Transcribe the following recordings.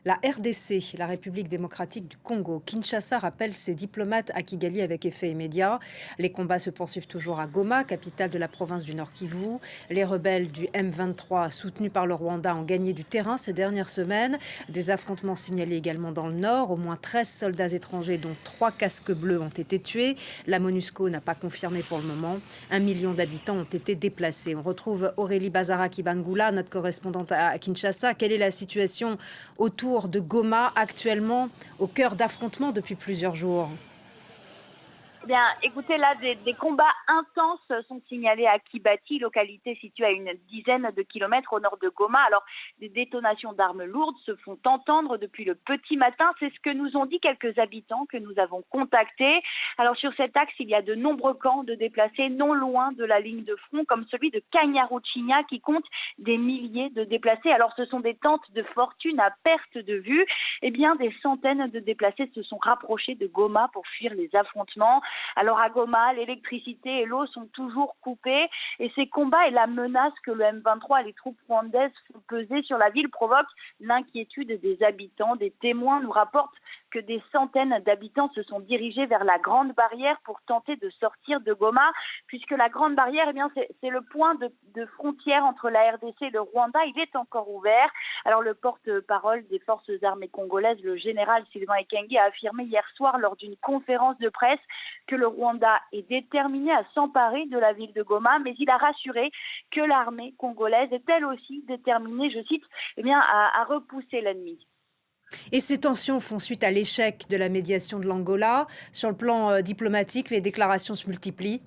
La RDC, la République démocratique du Congo. Kinshasa rappelle ses diplomates à Kigali avec effet immédiat. Les combats se poursuivent toujours à Goma, capitale de la province du Nord Kivu. Les rebelles du M23, soutenus par le Rwanda, ont gagné du terrain ces dernières semaines. Des affrontements signalés également dans le Nord. Au moins 13 soldats étrangers, dont 3 casques bleus, ont été tués. La MONUSCO n'a pas confirmé pour le moment. 1 million d'habitants ont été déplacés. On retrouve Aurélie Bazara-Kibangula, notre correspondante à Kinshasa. Quelle est la situation autour de Goma, actuellement au cœur d'affrontements depuis plusieurs jours? Eh bien, écoutez, là, des combats intenses sont signalés à Kibati, localité située à une dizaine de kilomètres au nord de Goma. Alors, des détonations d'armes lourdes se font entendre depuis le petit matin. C'est ce que nous ont dit quelques habitants que nous avons contactés. Alors, sur cet axe, il y a de nombreux camps de déplacés non loin de la ligne de front, comme celui de Kanyaruchinya, qui compte des milliers de déplacés. Alors, ce sont des tentes de fortune à perte de vue. Eh bien, des centaines de déplacés se sont rapprochés de Goma pour fuir les affrontements. Alors à Goma, l'électricité et l'eau sont toujours coupées et ces combats et la menace que le M23 et les troupes rwandaises font peser sur la ville provoquent l'inquiétude des habitants. Des témoins nous rapportent que des centaines d'habitants se sont dirigés vers la Grande Barrière pour tenter de sortir de Goma, puisque la Grande Barrière, eh bien, c'est le point de frontière entre la RDC et le Rwanda. Il est encore ouvert. Alors le porte-parole des forces armées congolaises, le général Sylvain Ekenge, a affirmé hier soir lors d'une conférence de presse que le Rwanda est déterminé à s'emparer de la ville de Goma, mais il a rassuré que l'armée congolaise est elle aussi déterminée, je cite, eh bien, à repousser l'ennemi. Et ces tensions font suite à l'échec de la médiation de l'Angola. Sur le plan diplomatique, les déclarations se multiplient.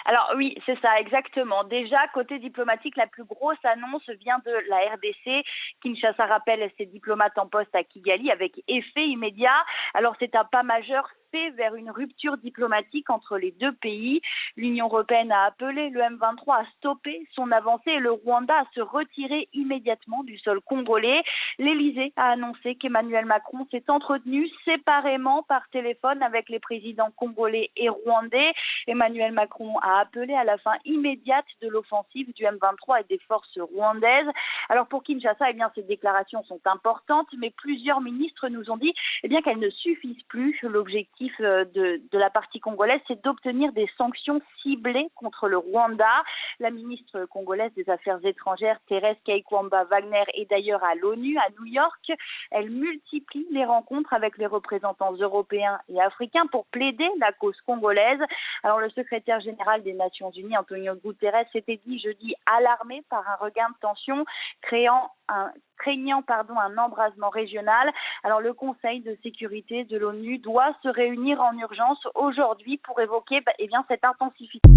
Alors oui, c'est ça, exactement. Déjà, côté diplomatique, la plus grosse annonce vient de la RDC. Kinshasa rappelle ses diplomates en poste à Kigali avec effet immédiat. Alors c'est un pas majeur fait vers une rupture diplomatique entre les deux pays. L'Union européenne a appelé le M23 à stopper son avancée et le Rwanda à se retirer immédiatement du sol congolais. L'Élysée a annoncé qu'Emmanuel Macron s'est entretenu séparément par téléphone avec les présidents congolais et rwandais. Emmanuel Macron a appelé à la fin immédiate de l'offensive du M23 et des forces rwandaises. Alors pour Kinshasa, eh bien, ces déclarations sont importantes, mais plusieurs ministres nous ont dit eh bien, qu'elles ne suffisent plus. L'objectif de la partie congolaise, c'est d'obtenir des sanctions ciblées contre le Rwanda. La ministre congolaise des Affaires étrangères, Thérèse Kaikwamba Wagner, est d'ailleurs à l'ONU, à New York. Elle multiplie les rencontres avec les représentants européens et africains pour plaider la cause congolaise. Alors le secrétaire général des Nations Unies, Antonio Guterres, s'était dit jeudi alarmé par un regain de tension, craignant un embrasement régional. Alors le Conseil de sécurité de l'ONU doit se réunir en urgence aujourd'hui pour évoquer eh bien, cette intensification.